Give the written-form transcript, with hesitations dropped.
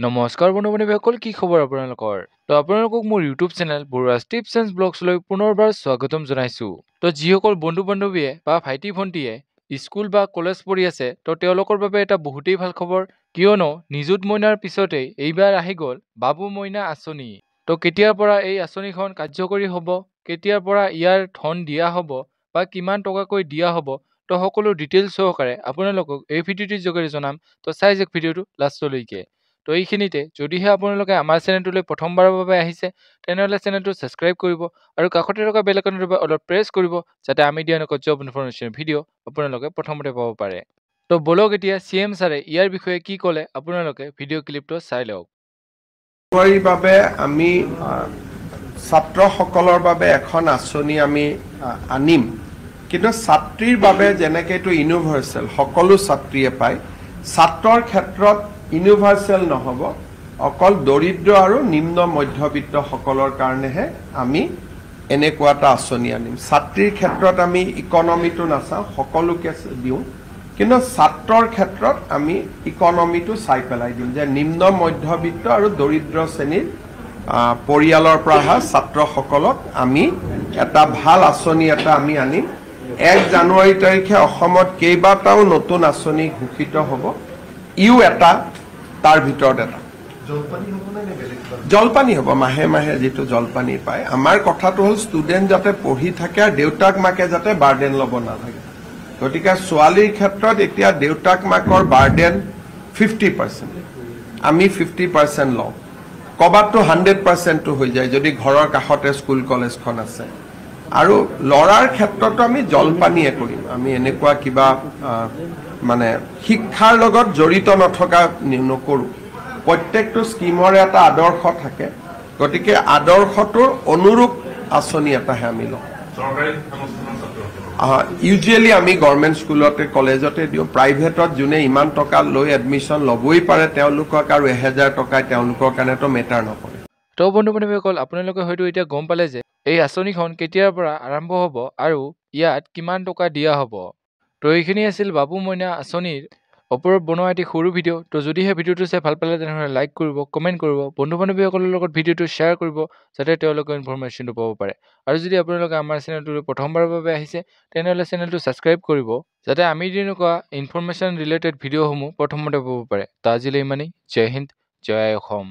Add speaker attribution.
Speaker 1: নমস্কাৰ বন্ধু-বান্ধৱীসকল, কি খবৰ আপোনালোকৰ? তো আপোনালোকক মোৰ ইউটিউব চেনেল বৰুৱাছ টিপছ এণ্ড ব্লগছলৈ পুনৰবাৰ স্বাগতম জনাইছোঁ। তো যিসকল বন্ধু-বান্ধৱীয়ে বা ভাইটি-ভণ্টিয়ে স্কুল বা কলেজ পঢ়ি আছে, তো তেওঁলোকৰ বাবে এটা বহুতেই ভাল খবৰ, কিয়নো নিযুত মইনাৰ পিছতেই এইবাৰ আহি গ'ল বাবু মইনা আঁচনি। তো কেতিয়াৰ পৰা এই আঁচনিখন কাৰ্যকৰী হ'ব, কেতিয়াৰ পৰা ইয়াৰ ধন দিয়া হ'ব বা কিমান টকাকৈ দিয়া হ'ব, তো সকলো ডিটেইলছ সহকাৰে আপোনালোকক এই ভিডিঅ'টিৰ যোগেৰে জনাম। তো চাই যাওক ভিডিঅ'টো লাষ্টলৈকে। তো এইখিনিতে যদিহে আপোনালোকে আমাৰ চেনেলটোলৈ প্ৰথমবাৰৰ বাবে আহিছে, তেনেহ'লে চেনেলটো ছাবস্ক্ৰাইব কৰিব আৰু কাষতে থকা বেল আইকনটোৰ বাবে অলপ প্ৰেছ কৰিব, যাতে আমি দিয়া এনেকুৱা জব ইনফৰমেশ্যন ভিডিঅ' আপোনালোকে প্ৰথমতে পাব পাৰে। তো বলক এতিয়া CM ছাৰে ইয়াৰ বিষয়ে কি ক'লে আপোনালোকে ভিডিঅ' ক্লিপটো চাই লওক।
Speaker 2: বাবে আমি ছাত্ৰসকলৰ বাবে এখন আঁচনি আমি আনিম, কিন্তু ছাত্ৰীৰ বাবে যেনেকৈ এইটো ইউনিভাৰ্চেল সকলো ছাত্ৰীয়ে পায়, ছাত্ৰৰ ক্ষেত্ৰত ইউনিভাৰ্চেল নহ'ব, অকল দৰিদ্ৰ আৰু নিম্ন মধ্যবিত্তসকলৰ কাৰণেহে আমি এনেকুৱা এটা আঁচনি আনিম। ছাত্ৰীৰ ক্ষেত্ৰত আমি ইকনমিটো নাচাওঁ, সকলোকে দিওঁ, কিন্তু ছাত্ৰৰ ক্ষেত্ৰত আমি ইকনমিটো চাই পেলাই দিম যে নিম্ন মধ্যবিত্ত আৰু দৰিদ্ৰ শ্ৰেণীৰ পৰিয়ালৰ পৰা অহা ছাত্ৰসকলক আমি এটা ভাল আঁচনি এটা আমি আনিম। 1 জানুৱাৰী তাৰিখে অসমত কেইবাটাও নতুন আঁচনি ঘোষিত হ'ব, ইও এটা তাৰ ভিতৰত এটা। জলপানী হ'ব, মাহে মাহে যিটো জলপানী পায়। আমাৰ কথাটো হ'ল ষ্টুডেণ্ট যাতে পঢ়ি থাকে আৰু দেউতাক মাকে যাতে বাৰ্ডেন ল'ব নালাগে। গতিকে ছোৱালীৰ ক্ষেত্ৰত এতিয়া দেউতাক মাকৰ বাৰ্ডেন 50%, আমি 50% লওঁ। ক'ৰবাততো 100%টো হৈ যায় যদি ঘৰৰ কাষতে স্কুল কলেজখন আছে। আৰু ল'ৰাৰ ক্ষেত্ৰতো আমি জলপানীয়ে কৰিম, আমি এনেকুৱা কিবা মানে শিক্ষাৰ লগত জড়িত নথকা নকৰোঁ। প্ৰত্যেকটো স্কিমৰে এটা আদৰ্শ থাকে, গতিকে আদৰ্শটোৰ অনুৰূপ আঁচনি এটাহে আমি লওঁ। ইউজুৱেলি আমি গভৰ্ণমেণ্ট স্কুলতে কলেজতে দিওঁ। প্ৰাইভেটত যোনে ইমান টকা লৈ এডমিশ্যন ল'বই পাৰে তেওঁলোকক, আৰু 1000 টকাই তেওঁলোকৰ কাৰণেতো মেটাৰ নকৰে।
Speaker 1: তো বন্ধু-বান্ধৱীসকল, আপোনালোকে হয়তো এতিয়া গম পালে যে এই আঁচনিখন কেতিয়াৰ পৰা আৰম্ভ হ'ব আৰু ইয়াত কিমান টকা দিয়া হ'ব। তো এইখিনি আছিল বাবু মইনা আঁচনিৰ ওপৰত বনোৱা এটি সৰু ভিডিঅ'। তো যদিহে ভিডিঅ'টো চাই ভাল পালে তেনেহ'লে লাইক কৰিব, কমেণ্ট কৰিব, বন্ধু-বান্ধৱীসকলৰ লগত ভিডিঅ'টো শ্বেয়াৰ কৰিব, যাতে তেওঁলোকে ইনফৰমেশ্যনটো পাব পাৰে। আৰু যদি আপোনালোকে আমাৰ চেনেলটোলৈ প্ৰথমবাৰৰ বাবে আহিছে, তেনেহ'লে চেনেলটো ছাবস্ক্ৰাইব কৰিব, যাতে আমি তেনেকুৱা ইনফৰমেশ্যন ৰিলেটেড ভিডিঅ'সমূহ প্ৰথমতে পাব পাৰে। তো আজিলৈ ইমানেই। জয় হিন্দ, জয় অসম।